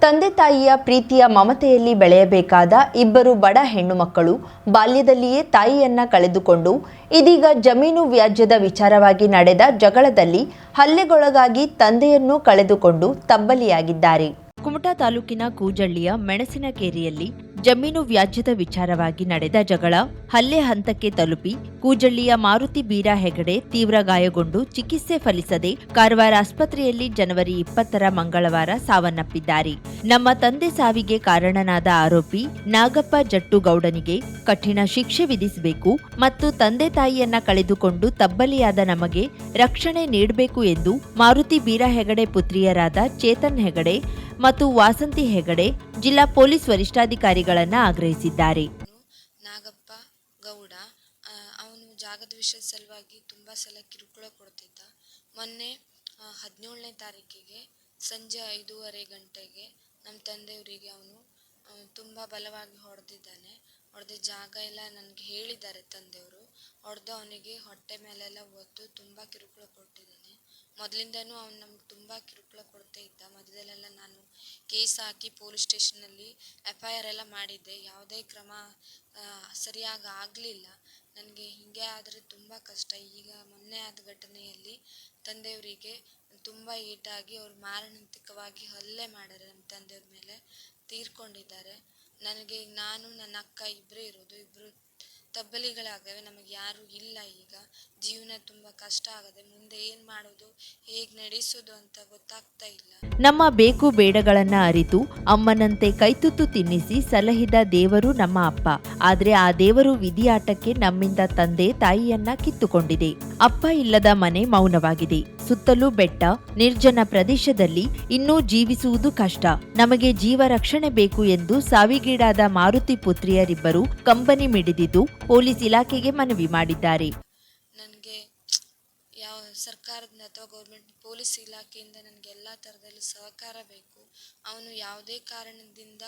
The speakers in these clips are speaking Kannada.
ತಂದೆ ತಾಯಿಯ ಪ್ರೀತಿಯ ಮಮತೆಯಲ್ಲಿ ಬೆಳೆಯಬೇಕಾದ ಇಬ್ಬರು ಬಡ ಹೆಣ್ಣು ಮಕ್ಕಳು ಬಾಲ್ಯದಲ್ಲಿಯೇ ತಾಯಿಯನ್ನ ಕಳೆದುಕೊಂಡು ಇದೀಗ ಜಮೀನು ವ್ಯಾಜ್ಯದ ವಿಚಾರವಾಗಿ ನಡೆದ ಜಗಳದಲ್ಲಿ ಹಲ್ಲೆಗೊಳಗಾಗಿ ತಂದೆಯನ್ನು ಕಳೆದುಕೊಂಡು ತಬ್ಬಲಿಯಾಗಿದ್ದಾರೆ. ಕುಮಟಾ ತಾಲೂಕಿನ ಕೂಜಳ್ಳಿಯ ಮೆಣಸಿನಕೇರಿಯಲ್ಲಿ ಜಮೀನು ವ್ಯಾಜ್ಯದ ವಿಚಾರವಾಗಿ ನಡೆದ ಜಗಳ ಹಲ್ಲೆ ಹಂತಕ್ಕೆ ತಲುಪಿ ಕೂಜಳ್ಳಿಯ ಮಾರುತಿ ಬೀರಾ ಹೆಗಡೆ ತೀವ್ರ ಗಾಯಗೊಂಡು ಚಿಕಿತ್ಸೆ ಫಲಿಸದೆ ಕಾರವಾರ ಆಸ್ಪತ್ರೆಯಲ್ಲಿ ಜನವರಿ 20ರ ಮಂಗಳವಾರ ಸಾವನ್ನಪ್ಪಿದ್ದಾರೆ. ನಮ್ಮ ತಂದೆ ಸಾವಿಗೆ ಕಾರಣನಾದ ಆರೋಪಿ ನಾಗಪ್ಪ ಜಟ್ಟುಗೌಡನಿಗೆ ಕಠಿಣ ಶಿಕ್ಷೆ ವಿಧಿಸಬೇಕು ಮತ್ತು ತಂದೆ ತಾಯಿಯನ್ನ ಕಳೆದುಕೊಂಡು ತಬ್ಬಲಿಯಾದ ನಮಗೆ ರಕ್ಷಣೆ ನೀಡಬೇಕು ಎಂದು ಮಾರುತಿ ಬೀರಾ ಹೆಗಡೆ ಪುತ್ರಿಯರಾದ ಚೇತನ್ ಹೆಗಡೆ ಮತ್ತು ವಾಸಂತಿ ಹೆಗಡೆ ಜಿಲ್ಲಾ ಪೊಲೀಸ್ ವರಿಷ್ಠಾಧಿಕಾರಿಗಳನ್ನ ಆಗ್ರಹಿಸಿದ್ದಾರೆ. ನಾಗಪ್ಪ ಗೌಡ ಅವನು ಜಾಗದ ವಿಷಯದ ಸಲುವಾಗಿ ತುಂಬ ಸಲ ಕಿರುಕುಳ ಕೊಡ್ತಿದ್ದ. ಮೊನ್ನೆ 17ನೇ ತಾರೀಕಿಗೆ ಸಂಜೆ 5:30 ಗಂಟೆಗೆ ನಮ್ಮ ತಂದೆಯವರಿಗೆ ಅವನು ತುಂಬ ಬಲವಾಗಿ ಹೊಡೆದಿದ್ದಾನೆ. ಹೊಡೆದ ಜಾಗ ಎಲ್ಲ ನನಗೆ ಹೇಳಿದ್ದಾರೆ ತಂದೆಯವರು. ಹೊಡೆದು ಅವನಿಗೆ ಹೊಟ್ಟೆ ಮೇಲೆಲ್ಲ ಒದ್ದು ತುಂಬ ಕಿರುಕುಳ ಕೊಟ್ಟಿದ್ದಾನೆ. ಮೊದಲಿಂದನೂ ಅವನು ನಮ್ಗೆ ತುಂಬ ಕಿರುಕುಳ ಕೊಡ್ತಾ ಇದ್ದ. ಮಧ್ಯದಲ್ಲೆಲ್ಲ ನಾನು ಕೇಸ್ ಹಾಕಿ ಪೊಲೀಸ್ ಸ್ಟೇಷನಲ್ಲಿ FIR ಎಲ್ಲ ಮಾಡಿದ್ದೆ. ಯಾವುದೇ ಕ್ರಮ ಸರಿಯಾಗಿ ಆಗಲಿಲ್ಲ. ನನಗೆ ಹೀಗೆ ಆದರೆ ತುಂಬ ಕಷ್ಟ. ಈಗ ಮೊನ್ನೆ ಆದ ಘಟನೆಯಲ್ಲಿ ತಂದೆಯವರಿಗೆ ತುಂಬ ಏಟಾಗಿ ಅವರು ಮಾರಣಾಂತಿಕವಾಗಿ ಹಲ್ಲೆ ಮಾಡ್ಯಾರೆ. ನಮ್ಮ ತಂದೆಯವ್ರ ಮೇಲೆ ತೀರ್ಕೊಂಡಿದ್ದಾರೆ. ನನಗೆ ನಾನು ನನ್ನ ಅಕ್ಕ ಇಬ್ಬರೇ ಇರೋದು. ಇಬ್ಬರು ತಬ್ಬಲಿಗಳಾಗವೆ. ನಮಗೆ ಯಾರು ಇಲ್ಲ. ಈಗ ಜೀವನ ತುಂಬ ಕಷ್ಟ ಆಗದೆ. ಮುಂದೆ ಏನು ಮಾಡೋದು, ಹೇಗೆ ನಡೆಸೋದು ಅಂತ ಗೊತ್ತಾಗ್ತಾ ಇಲ್ಲ. ನಮ್ಮ ಬೇಕು ಬೇಡಗಳನ್ನ ಅರಿತು ಅಮ್ಮನಂತೆ ಕೈತುತ್ತು ತಿನ್ನಿಸಿ ಸಲಹಿದ ದೇವರು ನಮ್ಮ ಅಪ್ಪ. ಆದ್ರೆ ಆ ದೇವರು ವಿಧಿಯಾಟಕ್ಕೆ ನಮ್ಮಿಂದ ತಂದೆ ತಾಯಿಯನ್ನ ಕಿತ್ತುಕೊಂಡಿದೆ. ಅಪ್ಪ ಇಲ್ಲದ ಮನೆ ಮೌನವಾಗಿದೆ. ಸುತ್ತಲೂ ಬೆಟ್ಟ, ನಿರ್ಜನ ಪ್ರದೇಶದಲ್ಲಿ ಇನ್ನೂ ಜೀವಿಸುವುದು ಕಷ್ಟ. ನಮಗೆ ಜೀವ ರಕ್ಷಣೆ ಬೇಕು ಎಂದು ಸಾವಿಗೀಡಾದ ಮಾರುತಿ ಪುತ್ರಿಯರಿಬ್ಬರು ಕಂಬನಿ ಮಿಡಿದಿದ್ದು ಪೊಲೀಸ್ ಇಲಾಖೆಗೆ ಮನವಿ ಮಾಡಿದ್ದಾರೆ. ನನಗೆ ಯಾವ ಸರ್ಕಾರದ ಅಥವಾ ಗೌರ್ಮೆಂಟ್ ಪೊಲೀಸ್ ಇಲಾಖೆಯಿಂದ ನನಗೆ ಎಲ್ಲ ಥರದಲ್ಲಿ ಸಹಕಾರ ಬೇಕು. ಅವನು ಯಾವುದೇ ಕಾರಣದಿಂದ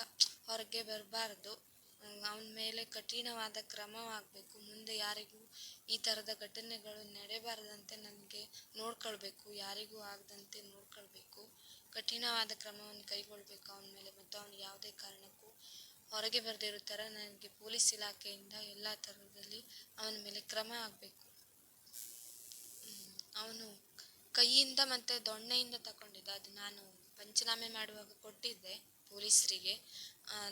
ಹೊರಗೆ ಬರಬಾರ್ದು. ಅವನ ಮೇಲೆ ಕಠಿಣವಾದ ಕ್ರಮವಾಗಬೇಕು. ಮುಂದೆ ಯಾರಿಗೂ ಈ ಥರದ ಘಟನೆಗಳು ನಡೆಯಬಾರದಂತೆ ನನಗೆ ನೋಡ್ಕೊಳ್ಬೇಕು. ಯಾರಿಗೂ ಆಗದಂತೆ ನೋಡ್ಕೊಳ್ಬೇಕು. ಕಠಿಣವಾದ ಕ್ರಮವನ್ನು ಕೈಗೊಳ್ಳಬೇಕು ಅವನ ಮೇಲೆ. ಮತ್ತು ಅವನು ಯಾವುದೇ ಕಾರಣಕ್ಕೂ ಹೊರಗೆ ಬರದಿರೋ ಥರ ನನಗೆ ಪೊಲೀಸ್ ಇಲಾಖೆಯಿಂದ ಎಲ್ಲ ಥರದಲ್ಲಿ ಅವನ ಮೇಲೆ ಕ್ರಮ ಆಗಬೇಕು. ಅವನು ಕೈಯಿಂದ ಮತ್ತು ದೊಣ್ಣೆಯಿಂದ ತಗೊಂಡಿದ್ದ. ಅದು ನಾನು ಪಂಚನಾಮೆ ಮಾಡುವಾಗ ಕೊಟ್ಟಿದ್ದೆ ಪೊಲೀಸರಿಗೆ.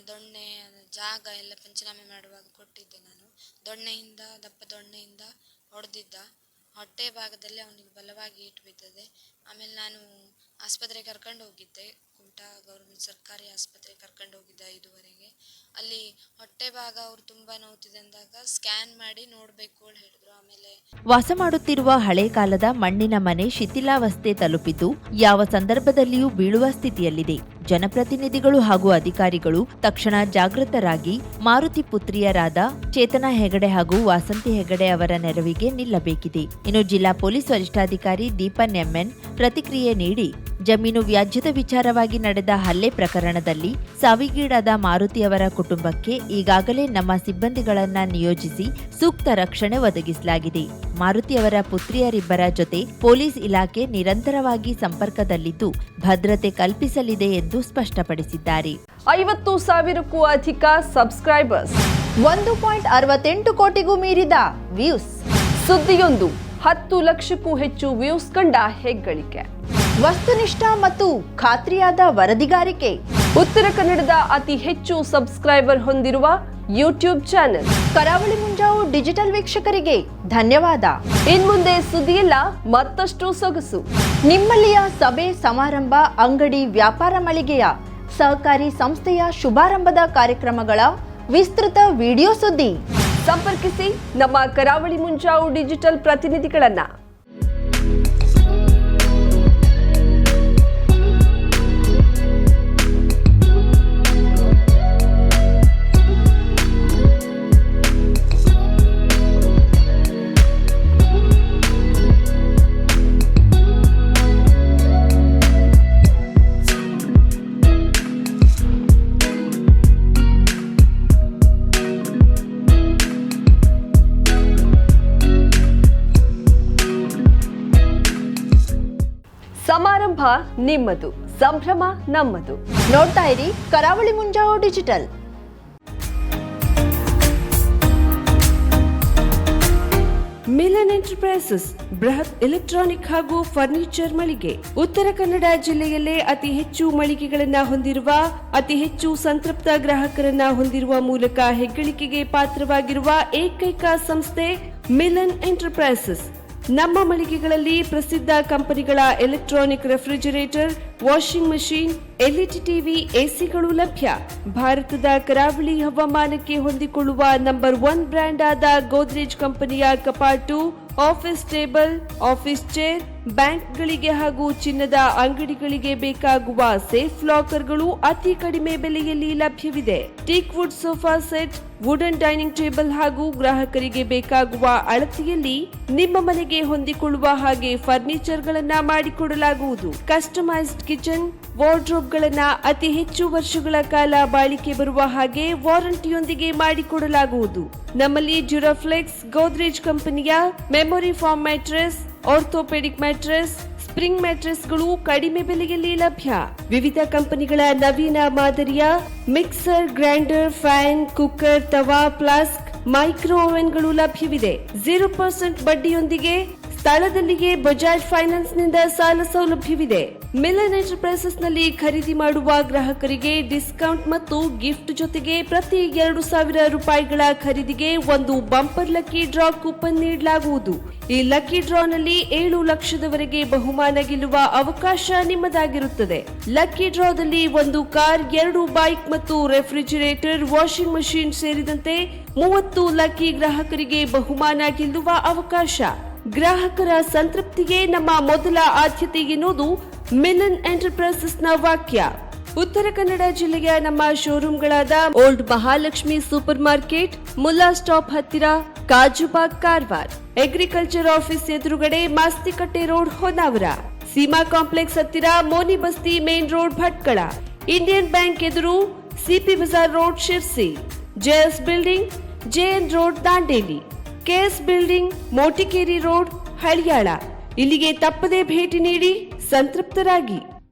ದೊಣ್ಣೆ ಜಾಗ ಎಲ್ಲ ಪಂಚನಾಮೆ ಮಾಡುವಾಗ ಕೊಟ್ಟಿದ್ದೆ ನಾನು. ದಪ್ಪ ದೊಣ್ಣೆಯಿಂದ ಹೊಡೆದಿದ್ದ. ಹೊಟ್ಟೆ ಭಾಗದಲ್ಲಿ ಅವನಿಗೆ ಬಲವಾಗಿ ಏಟು ಬಿದ್ದಿದೆ. ಆಮೇಲೆ ನಾನು ಆಸ್ಪತ್ರೆಗೆ ಕರ್ಕೊಂಡು ಹೋಗಿದ್ದೆ. ಕುಮಟಾ ಗೌರ್ಮೆಂಟ್ ಸರ್ಕಾರಿ ಆಸ್ಪತ್ರೆಗೆ ಕರ್ಕೊಂಡು ಹೋಗಿದ್ದೆ 5:30ಗೆ. ಅಲ್ಲಿ ಹೊಟ್ಟೆ ಭಾಗ ಅವ್ರು ತುಂಬ ನೋವ್ತಿದೆ ಅಂದಾಗ ಸ್ಕ್ಯಾನ್ ಮಾಡಿ ನೋಡಬೇಕು ಅಂತ ಹೇಳಿದ್ರು. ಆಮೇಲೆ ವಾಸ ಮಾಡುತ್ತಿರುವ ಹಳೆ ಕಾಲದ ಮಣ್ಣಿನ ಮನೆ ಶಿಥಿಲಾವಸ್ಥೆ ತಲುಪಿದ್ದು ಯಾವ ಸಂದರ್ಭದಲ್ಲಿಯೂ ಬೀಳುವ ಸ್ಥಿತಿಯಲ್ಲಿದೆ. ಜನಪ್ರತಿನಿಧಿಗಳು ಹಾಗೂ ಅಧಿಕಾರಿಗಳು ತಕ್ಷಣ ಜಾಗೃತರಾಗಿ ಮಾರುತಿ ಪುತ್ರಿಯರಾದ ಚೇತನಾ ಹೆಗಡೆ ಹಾಗೂ ವಾಸಂತಿ ಹೆಗಡೆ ಅವರ ನೆರವಿಗೆ ನಿಲ್ಲಬೇಕಿದೆ. ಇನ್ನು ಜಿಲ್ಲಾ ಪೊಲೀಸ್ ವರಿಷ್ಠಾಧಿಕಾರಿ ದೀಪನ್ MN ಪ್ರತಿಕ್ರಿಯೆ ನೀಡಿ ಜಮೀನು ವ್ಯಾಜ್ಯದ ವಿಚಾರವಾಗಿ ನಡೆದ ಹಲ್ಲೆ ಪ್ರಕರಣದಲ್ಲಿ ಸಾವಿಗೀಡಾದ ಮಾರುತಿಯವರ ಕುಟುಂಬಕ್ಕೆ ಈಗಾಗಲೇ ನಮ್ಮ ಸಿಬ್ಬಂದಿಗಳನ್ನ ನಿಯೋಜಿಸಿ ಸೂಕ್ತ ರಕ್ಷಣೆ ಒದಗಿಸಲಾಗಿದೆ. ಮಾರುತಿಯವರ ಪುತ್ರಿಯರಿಬ್ಬರ ಜೊತೆ ಪೊಲೀಸ್ ಇಲಾಖೆ ನಿರಂತರವಾಗಿ ಸಂಪರ್ಕದಲ್ಲಿದ್ದು ಭದ್ರತೆ ಕಲ್ಪಿಸಲಿದೆ ಎಂದು ಸ್ಪಷ್ಟಪಡಿಸಿದ್ದಾರೆ. 50,000ಕ್ಕೂ ಅಧಿಕ ಸಬ್ಸ್ಕ್ರೈಬರ್ಸ್, 1.68 ಕೋಟಿಗೂ ಮೀರಿದ ವ್ಯೂಸ್, ಸುದ್ದಿಯೊಂದು 10 ಲಕ್ಷಕ್ಕೂ ಹೆಚ್ಚು ವ್ಯೂಸ್ ಕಂಡ ಹೆಗ್ಗಳಿಕೆ, ವಸ್ತುನಿಷ್ಠ ಮತ್ತು ಖಾತ್ರಿಯಾದ ವರದಿಗಾರಿಕೆ, ಉತ್ತರ ಕನ್ನಡದ ಅತಿ ಹೆಚ್ಚು ಸಬ್ಸ್ಕ್ರೈಬರ್ ಹೊಂದಿರುವ ಯೂಟ್ಯೂಬ್ ಚಾನೆಲ್ ಕರಾವಳಿ ಮುಂಜಾವು ಡಿಜಿಟಲ್ ವೀಕ್ಷಕರಿಗೆ ಧನ್ಯವಾದ. ಇನ್ಮುಂದೆ ಸುದ್ದಿಯಲ್ಲ ಮತ್ತಷ್ಟು ಸೊಗಸು. ನಿಮ್ಮಲ್ಲಿಯ ಸಭೆ ಸಮಾರಂಭ, ಅಂಗಡಿ ವ್ಯಾಪಾರ ಮಳಿಗೆಯ ಸಹಕಾರಿ ಸಂಸ್ಥೆಯ ಶುಭಾರಂಭದ ಕಾರ್ಯಕ್ರಮಗಳ ವಿಸ್ತೃತ ವಿಡಿಯೋ ಸುದ್ದಿ ಸಂಪರ್ಕಿಸಿ ನಮ್ಮ ಕರಾವಳಿ ಮುಂಜಾವು ಡಿಜಿಟಲ್ ಪ್ರತಿನಿಧಿಗಳನ್ನ. ಸಮಾರಂಭ ನಿಮ್ಮದು, ಸಂಭ್ರಮ ನಮ್ಮದು. ನೋಡ್ತಾ ಇರಿ ಕರಾವಳಿ ಮುಂಜಾವು ಡಿಜಿಟಲ್. ಮಿಲನ್ ಎಂಟರ್ಪ್ರೈಸಸ್ ಬೃಹತ್ ಎಲೆಕ್ಟ್ರಾನಿಕ್ ಹಾಗೂ ಫರ್ನಿಚರ್ ಮಳಿಗೆ. ಉತ್ತರ ಕನ್ನಡ ಜಿಲ್ಲೆಯಲ್ಲೇ ಅತಿ ಹೆಚ್ಚು ಮಳಿಗೆಗಳನ್ನ ಹೊಂದಿರುವ, ಅತಿ ಹೆಚ್ಚು ಸಂತೃಪ್ತ ಗ್ರಾಹಕರನ್ನ ಹೊಂದಿರುವ ಮೂಲಕ ಹೆಗ್ಗಳಿಕೆಗೆ ಪಾತ್ರವಾಗಿರುವ ಏಕೈಕ ಸಂಸ್ಥೆ ಮಿಲನ್ ಎಂಟರ್ಪ್ರೈಸಸ್. ನಮ್ಮ ಮಳಿಗೆಗಳಲ್ಲಿ ಪ್ರಸಿದ್ಧ ಕಂಪನಿಗಳ electronic refrigerator, washing machine, LED TV, ಎಸಿಗಳು ಲಭ್ಯ. ಭಾರತದ ಕರಾವಳಿ ಹವಾಮಾನಕ್ಕೆ ಹೊಂದಿಕೊಳ್ಳುವ ನಂಬರ್ 1 ಬ್ರ್ಯಾಂಡ್ ಆದ ಗೋದ್ರೇಜ್ ಕಂಪನಿಯ ಕಪಾಟು, ಆಫೀಸ್ ಟೇಬಲ್, ಆಫೀಸ್ ಚೇರ್, ಬ್ಯಾಂಕ್ಗಳಿಗೆ ಹಾಗೂ ಚಿನ್ನದ ಅಂಗಡಿಗಳಿಗೆ ಬೇಕಾಗುವ ಸೇಫ್ ಲಾಕರ್ಗಳು ಅತಿ ಕಡಿಮೆ ಬೆಲೆಯಲ್ಲಿ ಲಭ್ಯವಿದೆ. Teak wood sofa set, wooden dining table ಹಾಗೂ ಗ್ರಾಹಕರಿಗೆ ಬೇಕಾಗುವ ಅಳತೆಯಲ್ಲಿ ನಿಮ್ಮ ಮನೆಗೆ ಹೊಂದಿಕೊಳ್ಳುವ ಹಾಗೆ ಫರ್ನಿಚರ್ ಗಳನ್ನ ಮಾಡಿಕೊಡಲಾಗುವುದು. ಕಸ್ಟಮೈಸ್ಡ್ ಕಿಚನ್, ವಾರ್ಡ್ರೋಬ್ ಗಳನ್ನ ಅತಿ ಹೆಚ್ಚು ವರ್ಷಗಳ ಕಾಲ ಬಾಳಿಕೆ ಬರುವ ಹಾಗೆ ವಾರಂಟಿಯೊಂದಿಗೆ ಮಾಡಿಕೊಡಲಾಗುವುದು. ನಮ್ಮಲ್ಲಿ ಡ್ಯೂರಾಫ್ಲೆಕ್ಸ್, ಗೋದ್ರೇಜ್ ಕಂಪನಿಯ memory foam mattress, orthopaedic mattress, spring ಮ್ಯಾಟ್ರೆಸ್ಗಳು ಕಡಿಮೆ ಬೆಲೆಯಲ್ಲಿ ಲಭ್ಯ. ವಿವಿಧ ಕಂಪನಿಗಳ ನವೀನ ಮಾದರಿಯ ಮಿಕ್ಸರ್, ಗ್ರೈಂಡರ್, ಫ್ಯಾನ್, ಕುಕ್ಕರ್, ತವಾ, ಫ್ಲಾಸ್ಕ್, ಮೈಕ್ರೋ ಓವೆನ್ಗಳು ಲಭ್ಯವಿದೆ. 0% ಬಡ್ಡಿಯೊಂದಿಗೆ ಸ್ಥಳದಲ್ಲಿಯೇ ಬಜಾಜ್ ಫೈನಾನ್ಸ್ ನಿಂದ ಸಾಲ ಸೌಲಭ್ಯವಿದೆ. ಮಿಲನ್ ಎಂಟರ್ಪ್ರೈಸಸ್ ನಲ್ಲಿ ಖರೀದಿ ಮಾಡುವ ಗ್ರಾಹಕರಿಗೆ ಡಿಸ್ಕೌಂಟ್ ಮತ್ತು ಗಿಫ್ಟ್ ಜೊತೆಗೆ ಪ್ರತಿ 2,000 ರೂಪಾಯಿಗಳ ಖರೀದಿಗೆ ಒಂದು ಬಂಪರ್ ಲಕ್ಕಿ ಡ್ರಾ ಕೂಪನ್ ನೀಡಲಾಗುವುದು. ಈ ಲಕ್ಕಿ ಡ್ರಾ ನಲ್ಲಿ 7 ಲಕ್ಷದವರೆಗೆ ಬಹುಮಾನ ಗೆಲ್ಲುವ ಅವಕಾಶ ನಿಮ್ಮದಾಗಿರುತ್ತದೆ. ಲಕ್ಕಿ ಡ್ರಾದಲ್ಲಿ 1 ಕಾರ್, 2 ಬೈಕ್ ಮತ್ತು ರೆಫ್ರಿಜರೇಟರ್, ವಾಷಿಂಗ್ ಮಷೀನ್ ಸೇರಿದಂತೆ 30 ಲಕ್ಕಿ ಗ್ರಾಹಕರಿಗೆ ಬಹುಮಾನ ಗೆಲ್ಲುವ ಅವಕಾಶ. ಗ್ರಾಹಕರ ಸಂತೃಪ್ತಿಗೆ ನಮ್ಮ ಮೊದಲ ಆದ್ಯತೆ ಎನ್ನುವುದು ಮಿಲನ್ ಎಂಟರ್ಪ್ರೈಸಸ್ನ ವಾಕ್ಯ. ಉತ್ತರ ಕನ್ನಡ ಜಿಲ್ಲೆಯ ನಮ್ಮ ಶೋರೂಮ್ಗಳಾದ old Mahalakshmi super market, Mulla stop ಹತ್ತಿರ, ಕಾಜುಬಾಗ್, ಕಾರವಾರ, ಅಗ್ರಿಕಲ್ಚರ್ ಆಫೀಸ್ ಎದುರುಗಡೆ, ಮಾಸ್ತಿಕಟ್ಟೆ ರೋಡ್, ಹೊನ್ನಾವರ, ಸೀಮಾ ಕಾಂಪ್ಲೆಕ್ಸ್ ಹತ್ತಿರ, Moni Basti main road, Bhatkal, Indian bank ಎದುರು, CP Bazar road, Sirsi, JS building, JN road, Dandeli, KS building, Motikeri road, Haliyal. ಇಲ್ಲಿಗೆ ತಪ್ಪದೇ ಭೇಟಿ ನೀಡಿ ಸಂತೃಪ್ತರಾಗಿ.